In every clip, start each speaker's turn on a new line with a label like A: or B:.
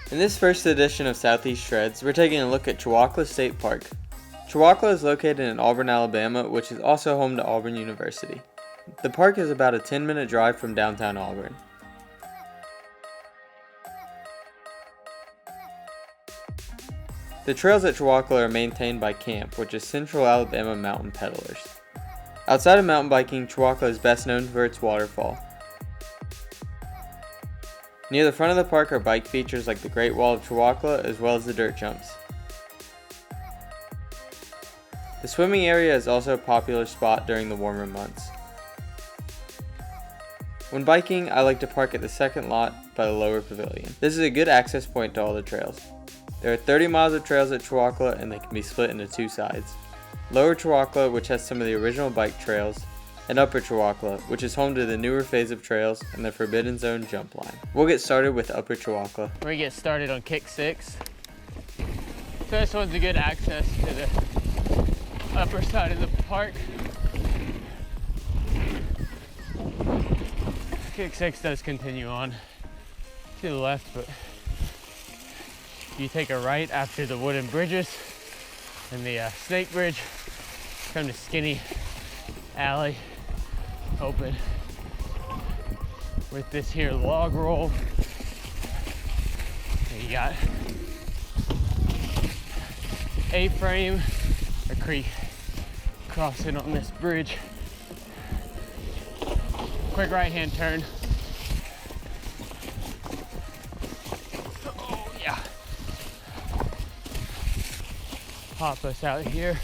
A: In this first edition of Southeast Shreds, we're taking a look at Chewacla State Park. Chewacla is located in Auburn, Alabama, which is also home to Auburn University. The park is about a 10-minute drive from downtown Auburn. The trails at Chewacla are maintained by CAMP, which is Central Alabama Mountain Peddlers. Outside of mountain biking, Chewacla is best known for its waterfall. Near the front of the park are bike features like the Great Wall of Chewacla as well as the dirt jumps. The swimming area is also a popular spot during the warmer months. When biking, I like to park at the second lot by the lower pavilion. This is a good access point to all the trails. There are 30 miles of trails at Chewacla and they can be split into two sides. Lower Chewacla, which has some of the original bike trails, and Upper Chewacla, which is home to the newer phase of trails and the Forbidden Zone jump line. We'll get started with Upper Chewacla.
B: We're gonna get started on kick 6. So this one's a good access to the upper side of the park. Kick 6 does continue on to the left, but you take a right after the wooden bridges and the snake bridge, come to Skinny Alley, open with this here log roll. And you got A-frame, a creek crossing on this bridge. Quick right-hand turn. Oh yeah. Pop us out here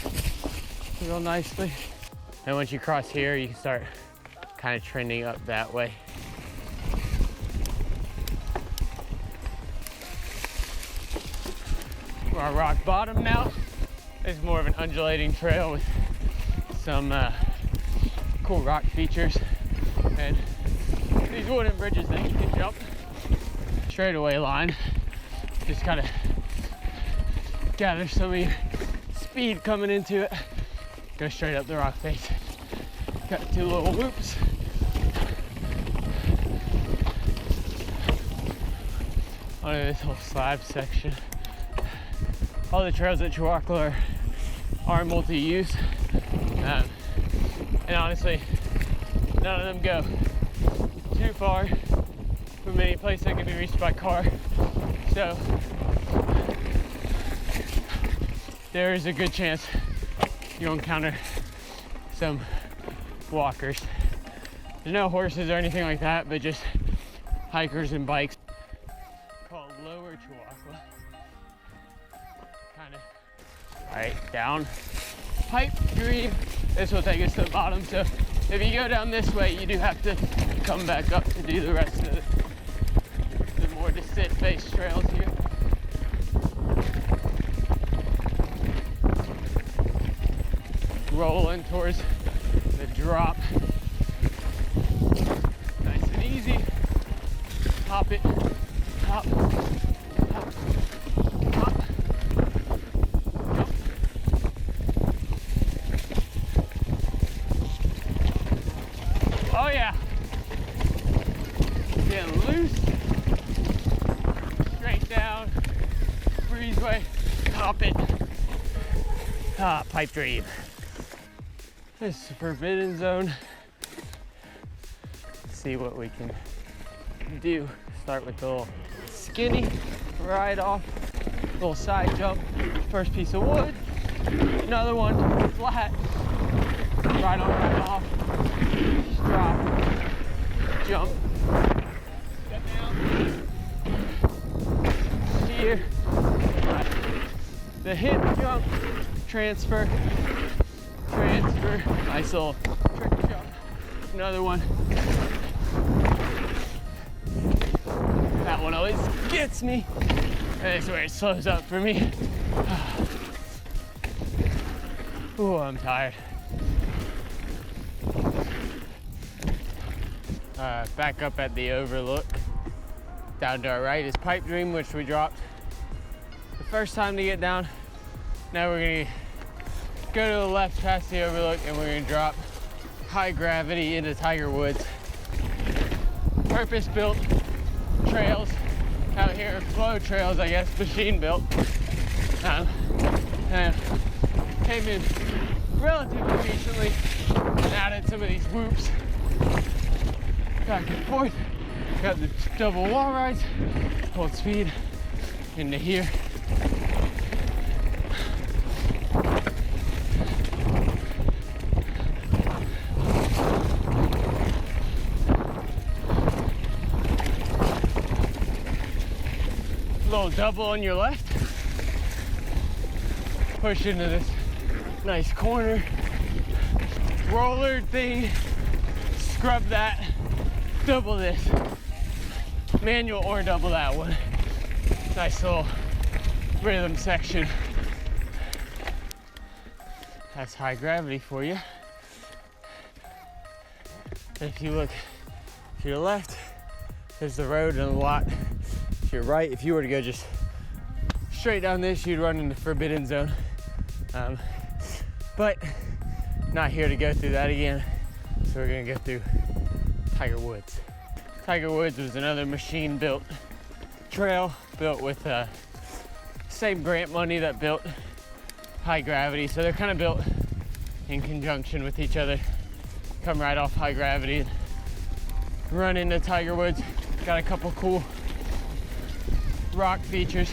B: real nicely. And once you cross here, you can start kind of trending up that way. We're on rock bottom now. This is more of an undulating trail with some cool rock features. And these wooden bridges that you can jump. Straightaway line. Just kind of gather some of your speed coming into it. Go straight up the rock face. Got 2 little loops. Onto this whole slab section. All the trails at Chewacla are multi-use. And honestly, none of them go too far from any place that can be reached by car. So there is a good chance you'll encounter some walkers. There's no horses or anything like that, but just hikers and bikes. Called Lower Chewacla. Kind of right down pipe dream. This will take us to the bottom. So if you go down this way, you do have to come back up to do the rest of the more descent-based trails here. Rolling towards the drop. Nice and easy. Hop it. Hop. Hop. Hop. Jump. Oh yeah. Getting loose. Straight down. Breezeway. Hop it. Ah, pipe dream. This is Forbidden Zone. Let's see what we can do. Start with the little skinny ride off, little side jump. First piece of wood, another one flat, right on, right off, drop, jump, step down, here, the hip jump, transfer, nice little trick jump, another one, one always gets me. And it's where it slows up for me. Oh, I'm tired. Back up at the overlook. Down to our right is Pipe Dream, which we dropped the first time to get down. Now we're gonna go to the left past the overlook and we're gonna drop High Gravity into Tiger Woods. Purpose-built trails out here, flow trails, I guess, machine built. And came in relatively recently and added some of these whoops back and forth. Got the double wall rides, hold speed into here. Little double on your left. Push into this nice corner. Roller thing. Scrub that. Double this. Manual or double that one. Nice little rhythm section. That's High Gravity for you. If you look to your left, there's the road and a lot. To your right, if you were to go just straight down this, you'd run into Forbidden Zone. But not here to go through that again. So we're gonna go through Tiger Woods. Tiger Woods was another machine-built trail built with same grant money that built High Gravity. So they're kind of built in conjunction with each other. Come right off High Gravity and run into Tiger Woods. Got a couple cool rock features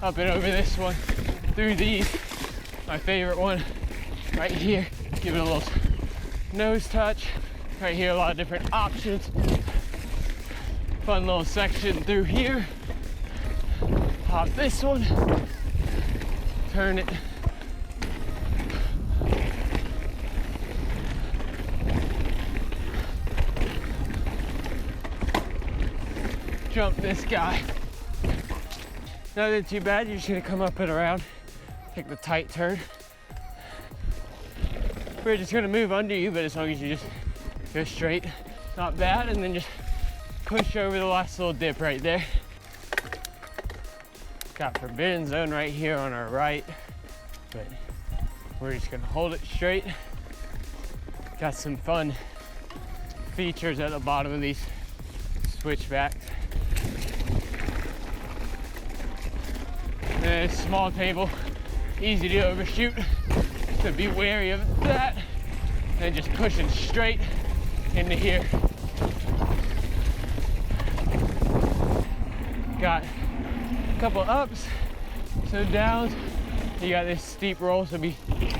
B: up and over this one, through these. My favorite one right here, give it a little nose touch. Right here, a lot of different options. Fun little section through here. Pop this one, turn it. Jump this guy. Nothing too bad, you're just gonna come up and around, take the tight turn. We're just gonna move under you, but as long as you just go straight, not bad, and then just push over the last little dip right there. Got Forbidden Zone right here on our right, but we're just gonna hold it straight. Got some fun features at the bottom of these switchbacks. And a small table, easy to overshoot, so be wary of that. And just pushing straight into here. Got a couple ups, some downs. You got this steep roll, so be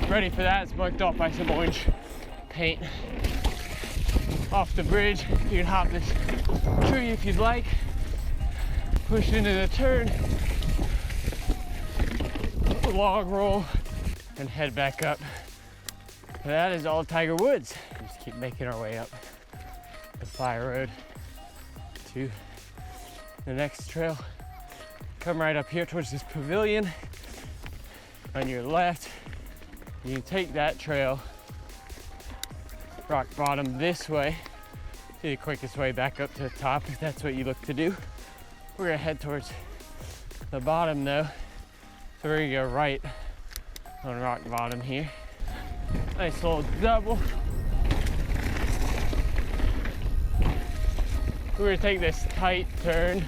B: ready for that. It's marked off by some orange paint. Off the bridge, you can hop this tree if you'd like. Push into the turn. Log roll and head back up. That is all Tiger Woods. Just keep making our way up the fire road to the next trail. Come right up here towards this pavilion. On your left, you can take that trail, rock bottom this way. See the quickest way back up to the top if that's what you look to do. We're gonna head towards the bottom though. So we're gonna go right on rock bottom here. Nice little double. We're gonna take this tight turn.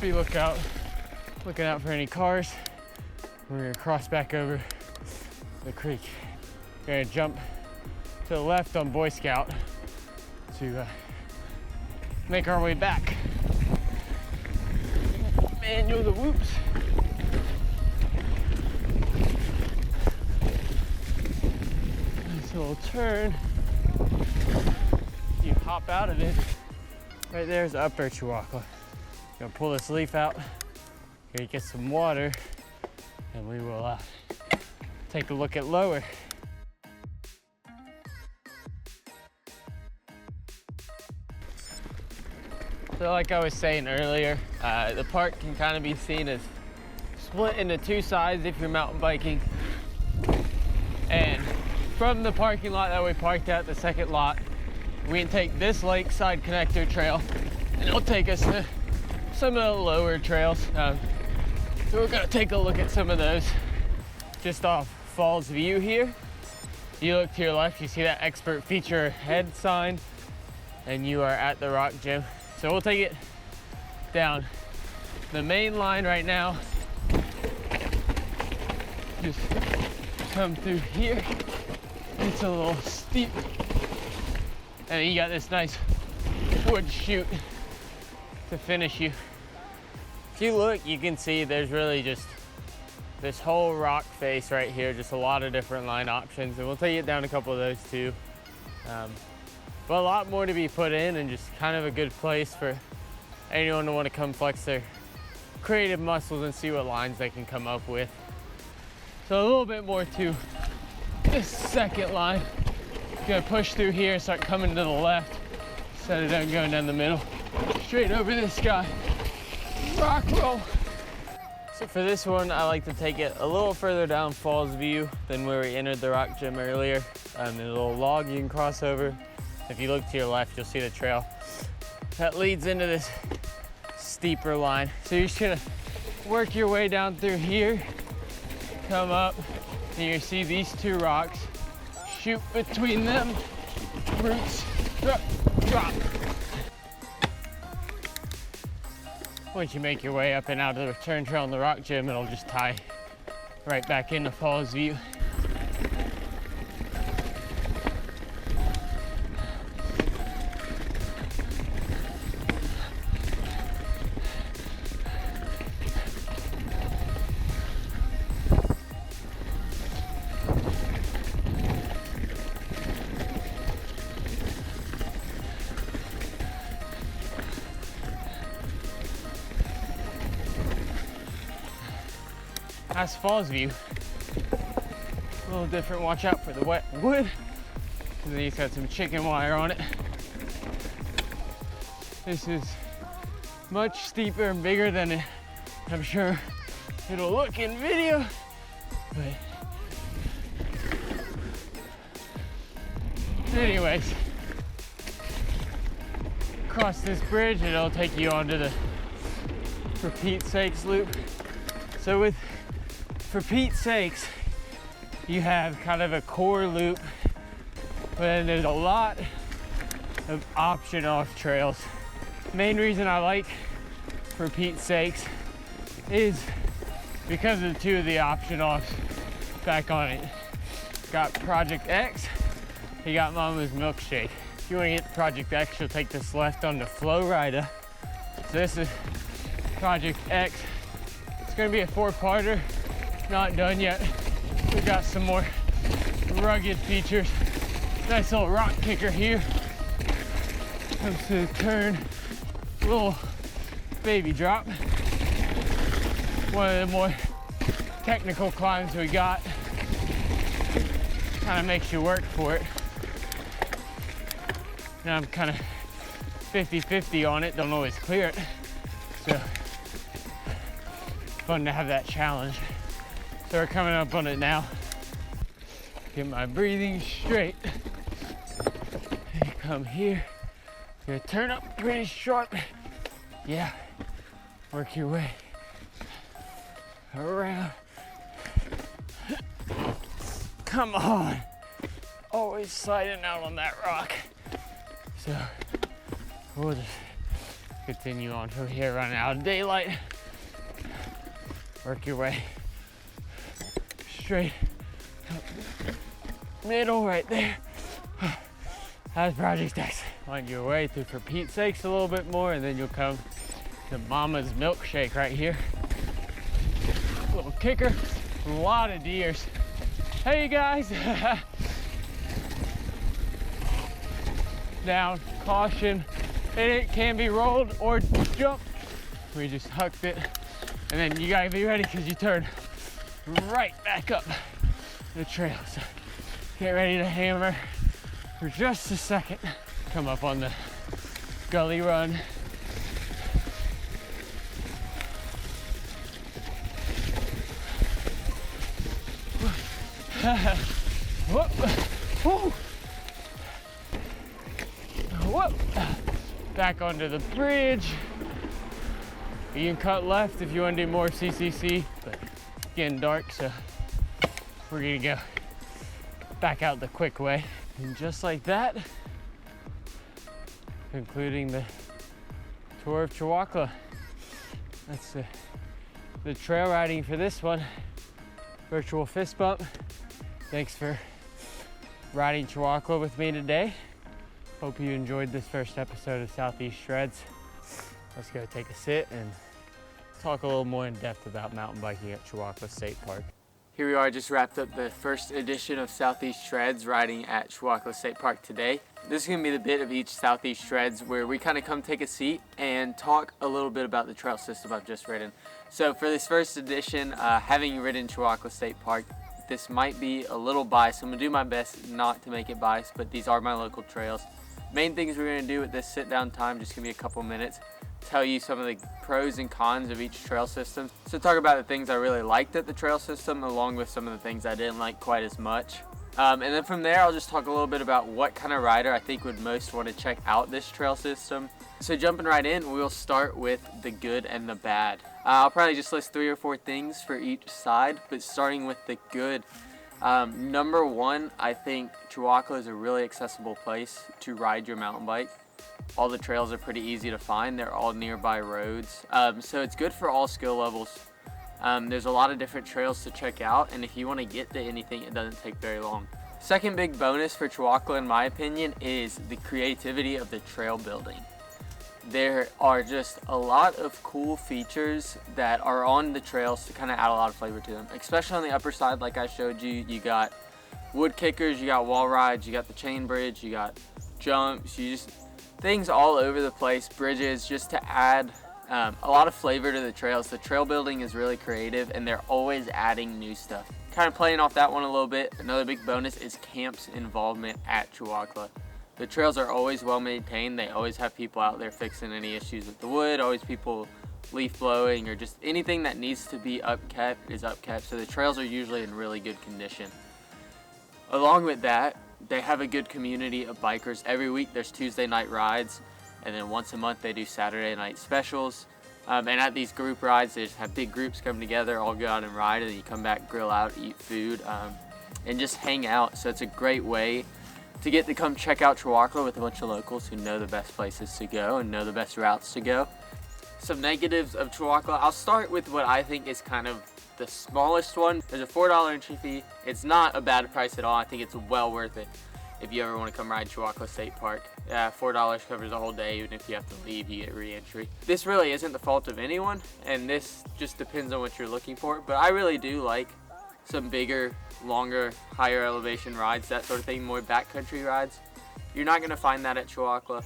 B: Be looking out for any cars. We're gonna cross back over the creek. We're gonna jump to the left on Boy Scout to make our way back. Manual the whoops. Nice little turn. You hop out of it. Right there's upper Chewacla. Gonna pull this leaf out. Gonna get some water, and we will take a look at lower. So like I was saying earlier, the park can kind of be seen as split into two sides if you're mountain biking. And from the parking lot that we parked at, the second lot, we can take this lakeside connector trail and it'll take us to some of the lower trails. So we're gonna take a look at some of those. Just off Falls View here. You look to your left, you see that expert feature head sign, and you are at the rock gym. So we'll take it down the main line right now. Just come through here. It's a little steep. And you got this nice wood chute to finish you. If you look, you can see there's really just this whole rock face right here, just a lot of different line options, and we'll take it down a couple of those too. But a lot more to be put in, and just kind of a good place for anyone to want to come flex their creative muscles and see what lines they can come up with. So a little bit more to this second line. Gonna push through here and start coming to the left instead of going down the middle. Straight over this guy. Rock roll. So for this one, I like to take it a little further down Falls View than where we entered the rock gym earlier. There's a little log you can cross over. If you look to your left, you'll see the trail that leads into this steeper line. So you're just gonna work your way down through here, come up, and you see these two rocks, shoot between them, roots, drop. Once you make your way up and out of the return trail in the rock gym, it'll just tie right back into Falls View. That's Falls View. A little different, watch out for the wet wood. And then he's got some chicken wire on it. This is much steeper and bigger than I'm sure it'll look in video. But anyways, across this bridge and it'll take you onto the For Pete's Sakes loop. So For Pete's Sakes, you have kind of a core loop, but then there's a lot of option off trails. Main reason I like For Pete's Sakes is because of two of the option offs back on it. Got Project X, you got Mama's Milkshake. If you want to get Project X, you'll take this left on the Flow Rider. So this is Project X. It's gonna be a 4-parter. Not done yet. We've got some more rugged features. Nice little rock kicker here. Comes to the turn. Little baby drop. One of the more technical climbs we got. Kind of makes you work for it. Now I'm kind of 50-50 on it. Don't always clear it. So fun to have that challenge. So we're coming up on it now. Get my breathing straight. You come here. You're gonna turn up pretty sharp. Yeah. Work your way around. Come on. Always sliding out on that rock. So we'll just continue on from here, running out of daylight. Work your way straight up middle right there. That's Project X. Wind your way through For Pete's Sakes a little bit more, and then you'll come to Mama's Milkshake right here. Little kicker, a lot of deers. Hey guys. Down, caution, and it can be rolled or jumped. We just hucked it, and then you gotta be ready because you turn right back up the trail. So get ready to hammer for just a second. Come up on the gully run, Whoop. Woo. Whoop. Back onto the bridge. You can cut left if you want to do more CCC, but it's getting dark, so we're gonna go back out the quick way. And just like that, concluding the tour of Chewacla. That's the trail riding for this one. Virtual fist bump. Thanks for riding Chewacla with me today. Hope you enjoyed this first episode of Southeast Shreds. Let's go take a sit and talk a little more in depth about mountain biking at Chewacla State Park. Here we are, just wrapped up the first edition of Southeast Shreds riding at Chewacla State Park today. This is going to be the bit of each Southeast Shreds where we kind of come take a seat and talk a little bit about the trail system I've just ridden. So for this first edition, having ridden Chewacla State Park, this might be a little biased. I'm going to do my best not to make it biased, but these are my local trails. Main things we're going to do with this sit down time, just going to be a couple minutes, tell you some of the pros and cons of each trail system. So talk about the things I really liked at the trail system along with some of the things I didn't like quite as much. And then from there, I'll just talk a little bit about what kind of rider I think would most want to check out this trail system. So jumping right in, we'll start with the good and the bad. I'll probably just list 3 or 4 things for each side, but starting with the good. Number one, I think Chewacla is a really accessible place to ride your mountain bike. All the trails are pretty easy to find. They're all nearby roads. So it's good for all skill levels. There's a lot of different trails to check out, and if you want to get to anything, it doesn't take very long. Second big bonus for Chewacla, in my opinion, is the creativity of the trail building. There are just a lot of cool features that are on the trails to kind of add a lot of flavor to them, especially on the upper side. Like I showed you, you got wood kickers, you got wall rides, you got the chain bridge, you got jumps, you just things all over the place, bridges, just to add a lot of flavor to the trails. The trail building is really creative and they're always adding new stuff. Kind of playing off that one a little bit, another big bonus is camp's involvement at Chewacla. The trails are always well maintained. They always have people out there fixing any issues with the wood, always people leaf blowing, or just anything that needs to be upkept is upkept. So the trails are usually in really good condition. Along with that, they have a good community of bikers. Every week there's Tuesday night rides, and then once a month they do Saturday night specials. And at these group rides, they just have big groups come together, all go out and ride, and then you come back, grill out, eat food, and just hang out. So it's a great way to get to come check out Chewacla with a bunch of locals who know the best places to go and know the best routes to go. Some negatives of Chewacla, I'll start with what I think is kind of the smallest one. There's a $4 entry fee. It's not a bad price at all. I think it's well worth it if you ever want to come ride Chewacla State Park. $4 covers the whole day. Even if you have to leave, you get re-entry. This really isn't the fault of anyone, and this just depends on what you're looking for, but I really do like some bigger, longer, higher elevation rides, that sort of thing, more backcountry rides. You're not going to find that at Chewacla.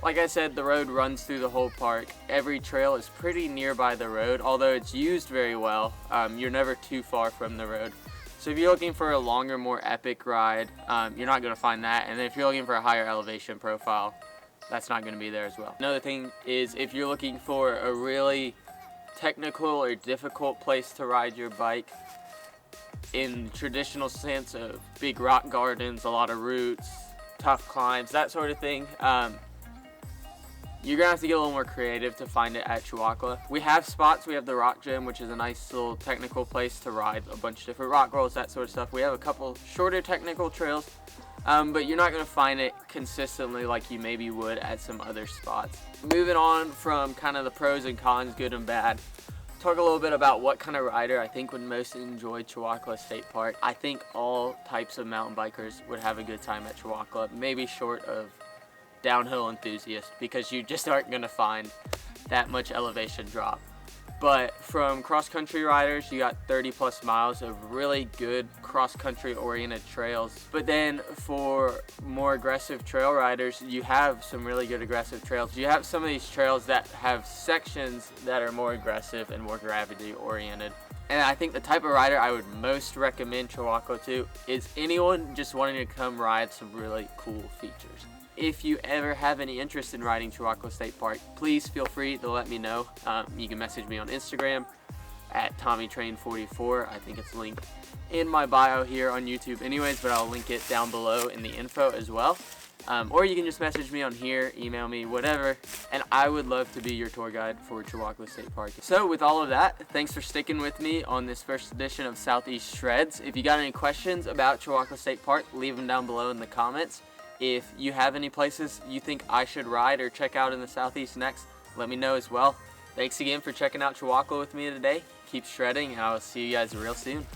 B: Like I said, the road runs through the whole park. Every trail is pretty nearby the road, although it's used very well. You're never too far from the road. So if you're looking for a longer, more epic ride, you're not going to find that. And if you're looking for a higher elevation profile, that's not going to be there as well. Another thing is if you're looking for a really technical or difficult place to ride your bike, in the traditional sense of big rock gardens, a lot of roots, tough climbs, that sort of thing, you're gonna have to get a little more creative to find it at Chewacla. We have spots. We have the Rock Gym, which is a nice little technical place to ride a bunch of different rock rolls, that sort of stuff. We have a couple shorter technical trails, but you're not gonna find it consistently like you maybe would at some other spots. Moving on from kind of the pros and cons, good and bad, talk a little bit about what kind of rider I think would most enjoy Chewacla State Park. I think all types of mountain bikers would have a good time at Chewacla, maybe short of downhill enthusiasts, because you just aren't going to find that much elevation drop. But from cross-country riders, you got 30 plus miles of really good cross-country oriented trails. But then for more aggressive trail riders, you have some really good aggressive trails. You have some of these trails that have sections that are more aggressive and more gravity oriented. And I think the type of rider I would most recommend Chewacla to is anyone just wanting to come ride some really cool features. If you ever have any interest in riding Chewacla State Park, please feel free to let me know. You can message me on Instagram
A: at TommyTrain44. I think it's linked in my bio here on YouTube anyways, but I'll link it down below in the info as well. Or you can just message me on here, email me, whatever, and I would love to be your tour guide for Chewacla State Park. So with all of that, thanks for sticking with me on this first edition of Southeast Shreds. If you got any questions about Chewacla State Park, leave them down below in the comments. If you have any places you think I should ride or check out in the Southeast next, let me know as well. Thanks again for checking out Chewacla with me today. Keep shredding, and I will see you guys real soon.